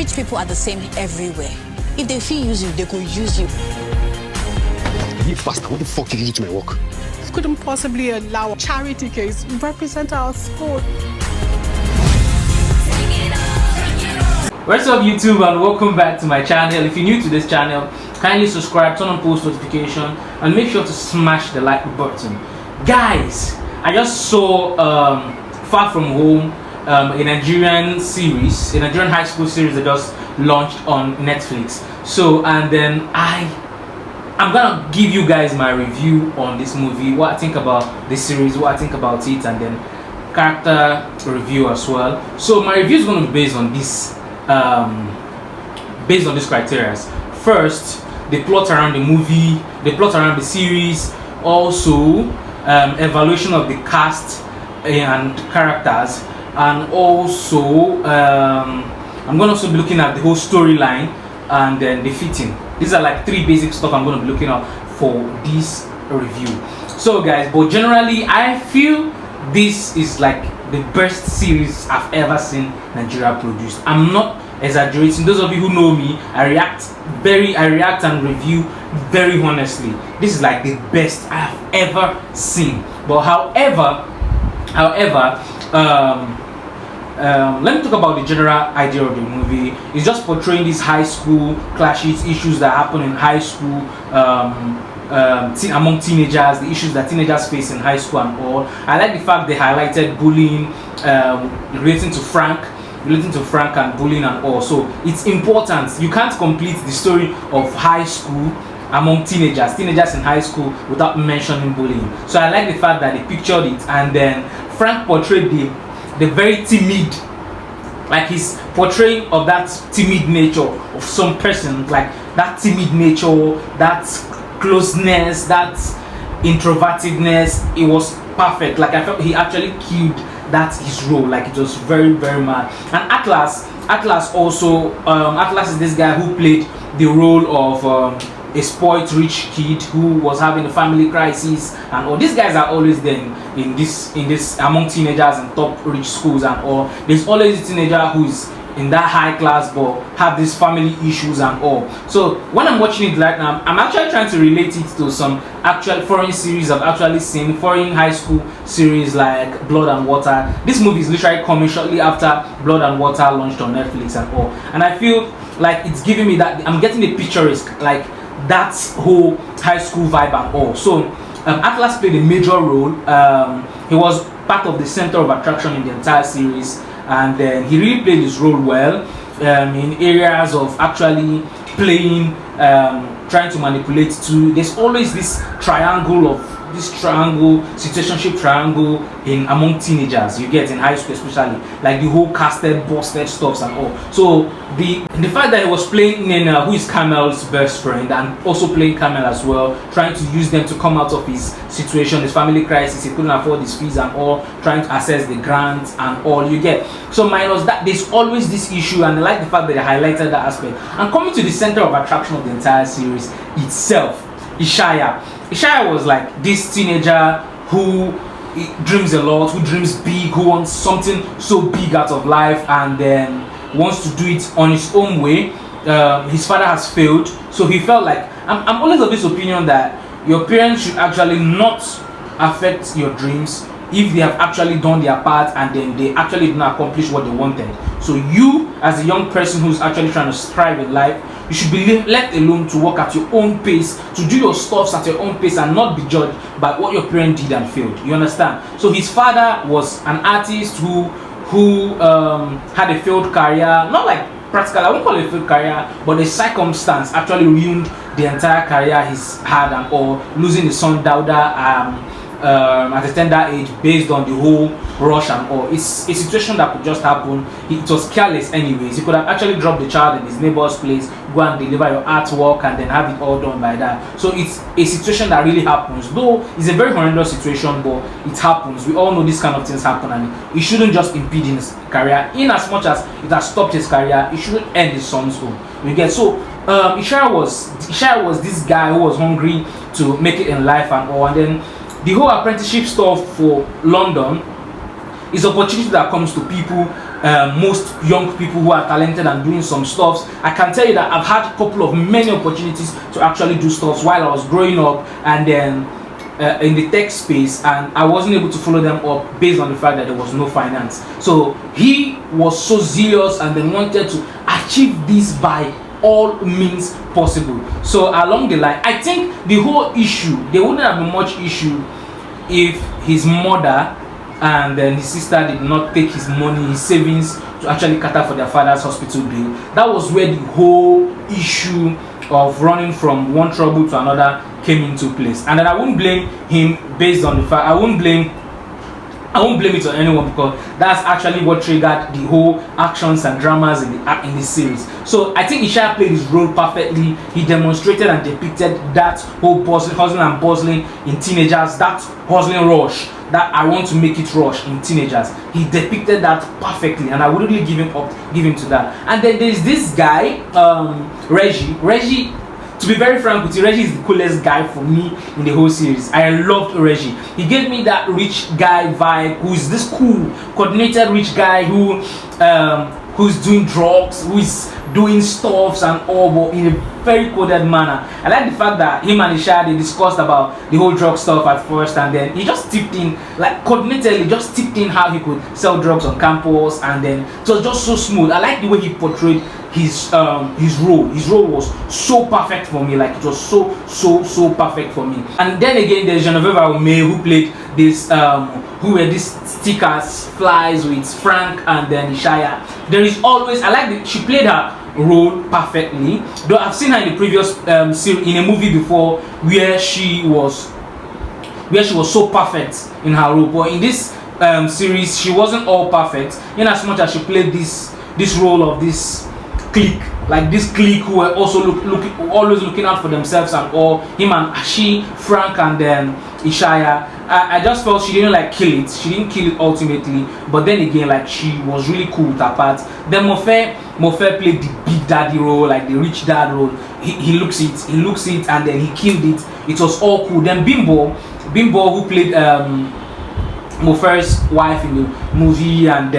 Rich people are the same everywhere. If they feel use you, they could use you. Be faster. What the fuck did you do to my work? Couldn't possibly allow a charity case represent our school. What's up YouTube, and welcome back to my channel. If you're new to this channel, kindly subscribe, turn on post notification, and make sure to smash the like button. Guys, I just saw Far From Home, a Nigerian series, a Nigerian high school series that just launched on Netflix. So, and then I'm gonna give you guys my review on this movie, what I think about this series, what I think about it, and then character review as well. So my review is going to be based on this criteria. First, the plot around the movie, the plot around the series, also evaluation of the cast and characters, and also I'm going to also be looking at the whole storyline and then the fitting. These are like three basic stuff I'm going to be looking at for this review. So guys, but generally I feel this is like the best series I've ever seen Nigeria produced. I'm not exaggerating. Those of you who know me, I react and review very honestly. This is like the best I have ever seen. But however, let me talk about the general idea of the movie. It's just portraying these high school clashes, issues that happen in high school among teenagers, the issues that teenagers face in high school and all. I like the fact they highlighted bullying, relating to Frank and bullying and all. So it's important. You can't complete the story of high school among teenagers in high school without mentioning bullying. So I like the fact that they pictured it, and then Frank portrayed the very timid, like his portraying of that timid nature of some person, like that timid nature, that closeness, that introvertedness. It was perfect. Like I felt he actually killed that his role. Like it was very mad. And Atlas also Atlas is this guy who played the role of a spoiled rich kid who was having a family crisis and all. These guys are always there in this among teenagers in top rich schools and all. There's always a teenager who's in that high class but have these family issues and all. So when I'm watching it right now, I'm actually trying to relate it to some actual foreign series I've actually seen, foreign high school series like Blood and Water. This movie is literally coming shortly after Blood and Water launched on Netflix and all. And I feel like it's giving me that I'm getting a picturesque, like that whole high school vibe and all. So Atlas played a major role. He was part of the center of attraction in the entire series, and then he really played his role well in areas of actually playing, trying to manipulate too. There's always this situationship triangle in among teenagers, you get in high school especially, like the whole casted busted stuffs and all. So the fact that he was playing Nena, who is Kamel's best friend, and also playing Kamel as well, trying to use them to come out of his situation, his family crisis, he couldn't afford his fees and all, trying to access the grants and all, you get. So minus that, there's always this issue, and I like the fact that they highlighted that aspect. And coming to the center of attraction of the entire series itself, Ishaya was like this teenager who dreams a lot, who dreams big, who wants something so big out of life, and then wants to do it on his own way. His father has failed, so he felt like I'm always of this opinion that your parents should actually not affect your dreams if they have actually done their part and then they actually did not accomplish what they wanted. So you, as a young person who's actually trying to strive in life, you should be left alone to work at your own pace, to do your stuffs at your own pace and not be judged by what your parents did and failed. You understand? So his father was an artist who had a failed career, not like practical, I won't call it a failed career, but the circumstance actually ruined the entire career he's had and all, losing his son Dauda at a tender age based on the whole rush and all. It's a situation that could just happen. It was careless anyways. He could have actually dropped the child in his neighbor's place, go and deliver your artwork and then have it all done by that. So it's a situation that really happens, though it's a very horrendous situation, but it happens. We all know these kind of things happen, and it shouldn't just impede his career. In as much as it has stopped his career, it shouldn't end his son's home. You get. So Ishaya was this guy who was hungry to make it in life and all, and then the whole apprenticeship stuff for London is opportunity that comes to people most young people who are talented and doing some stuff. I can tell you that I've had a couple of many opportunities to actually do stuff while I was growing up, and then in the tech space, and I wasn't able to follow them up based on the fact that there was no finance. So he was so zealous and then wanted to achieve this by all means possible. So along the line, I think the whole issue, there wouldn't have been much issue if his mother and then his sister did not take his money, his savings, to actually cater for their father's hospital bill. That was where the whole issue of running from one trouble to another came into place. And then I wouldn't blame him based on the fact, I won't blame it on anyone, because that's actually what triggered the whole actions and dramas in the series. So I think Ishaya played his role perfectly. He demonstrated and depicted that whole hustling and bustling in teenagers, that hustling rush, that I want to make it rush in teenagers. He depicted that perfectly, and I wouldn't really give him to that. And then there's this guy, Reggie. To be very frank with you, Reggie is the coolest guy for me in the whole series. I loved Reggie. He gave me that rich guy vibe, who is this cool, coordinated rich guy who's doing drugs, who's doing stuffs and all, but in a very coded manner. I like the fact that him and Ishaya, they discussed about the whole drug stuff at first, and then he just tipped in, like coordinatedly, just tipped in how he could sell drugs on campus, and then it was just so smooth. I like the way he portrayed his role. His role was so perfect for me. Like, it was so perfect for me. And then again, there's Genevieve Aume, who played this who were these stickers flies with Frank and then Ishaya. There is always, I like that she played her role perfectly, though I've seen her in the previous series, in a movie before, where she was so perfect in her role. But in this series, she wasn't all perfect, in as much as she played this role of this clique, like this clique who were also always looking out for themselves and all. Him and Frank and then Ishaya. I just felt she didn't like kill it. She didn't kill it ultimately, but then again, like, she was really cool with her part. Then Mofe played the big daddy role, like the rich dad role. He looks it, and then he killed it. It was all cool. Then Bimbo, who played Mofe's wife in the movie, and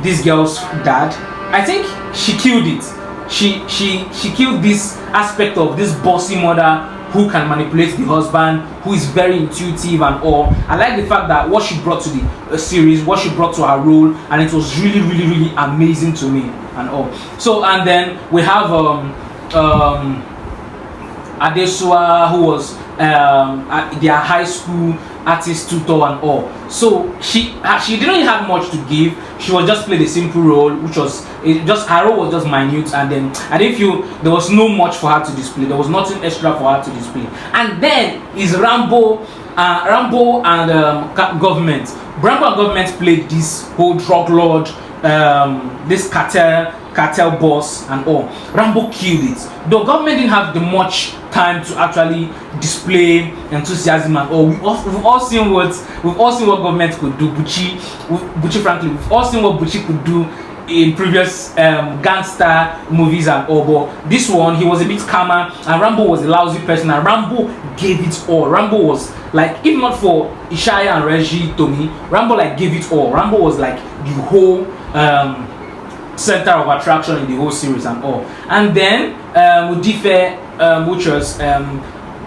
this girl's dad, I think she killed it. She killed this aspect of this bossy mother who can manipulate the husband, who is very intuitive and all. I like the fact that what she brought to the series, what she brought to her role, and it was really amazing to me and all. So, and then we have Adesua, who was their high school artist tutor and all. So she didn't really have much to give. She was just played a simple role, which was her role was just minute, and then I didn't feel there was no much for her to display. There was nothing extra for her to display. And then is Rambo and government. Rambo and government played this whole drug lord, this cartel boss and all. Rambo killed it. The government didn't have the much time to actually display enthusiasm and all. We've all seen what government could do. Bucci, frankly, we've all seen what Bucci could do in previous gangster movies and all. But this one, he was a bit calmer, and Rambo was a lousy person, and Rambo gave it all. Rambo was like, if not for Ishaya and Reggie to me, Rambo like gave it all. Rambo was like the whole center of attraction in the whole series and all. And then Udife, which was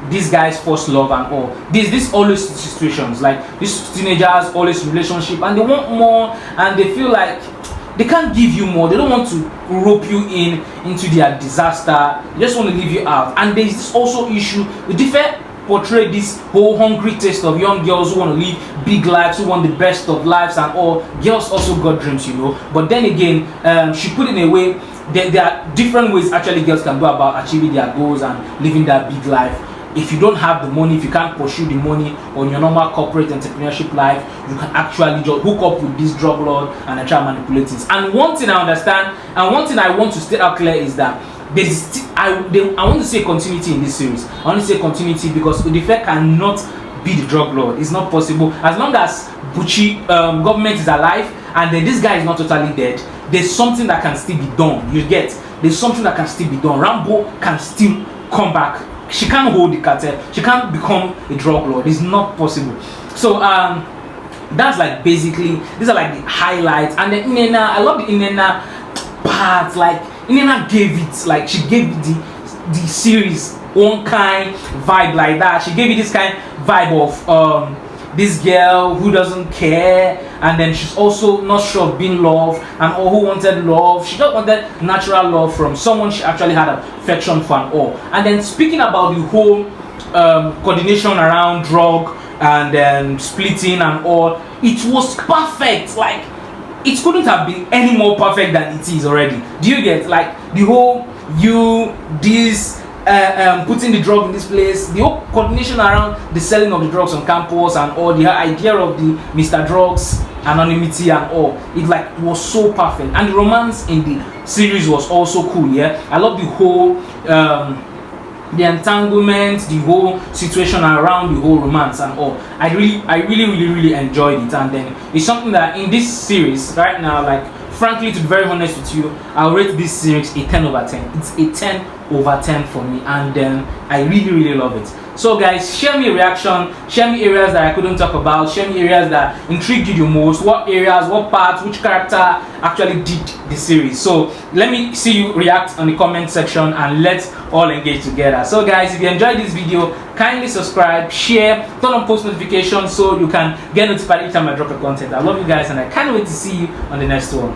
this guy's first love and all. This always situations, like these teenagers always relationship, and they want more, and they feel like they can't give you more. They don't want to rope you into their disaster. They just want to leave you out. And there's this also issue. Udife portray this whole hungry taste of young girls who want to live big lives, who want the best of lives and all. Girls also got dreams, you know. But then again, she put it in a way that there are different ways actually girls can go about achieving their goals and living that big life. If you don't have the money, if you can't pursue the money on your normal corporate entrepreneurship life, you can actually just hook up with this drug lord and try to manipulate things. And one thing I understand, and one thing I want to state out clear is that I want to say continuity in this series. I want to say continuity because Udife cannot be the drug lord. It's not possible. As long as Bucci government is alive and then this guy is not totally dead, there's something that can still be done. You get? There's something that can still be done. Rambo can still come back. She can't hold the cartel. She can't become a drug lord. It's not possible. So that's like basically these are like the highlights. And then Inena, I love the Inena part. Like Inena gave it, like she gave the series one kind vibe like that. She gave you this kind vibe of this girl who doesn't care, and then she's also not sure of being loved, and or who wanted love. She just wanted natural love from someone she actually had affection for and all. And then speaking about the whole coordination around drug and then splitting and all, it was perfect. Like it couldn't have been any more perfect than it is already. Do you get, like, the whole putting the drug in this place, the whole coordination around the selling of the drugs on campus and all, the idea of the Mr. Drugs anonymity and all, it like was so perfect. And the romance in the series was also cool. Yeah, I love the whole the entanglement, the whole situation around the whole romance and all. I really enjoyed it. And then it's something that in this series right now, like, frankly, to be very honest with you, I'll rate this series a 10 over 10. It's a 10 over 10 for me, and then I really love it. So guys, share me a reaction, share me areas that I couldn't talk about, share me areas that intrigued you the most, what areas, what parts, which character actually did the series. So let me see you react on the comment section, and let's all engage together. So guys, if you enjoyed this video, kindly subscribe, share, turn on post notifications so you can get notified each time I drop a content. I love you guys, and I can't wait to see you on the next one.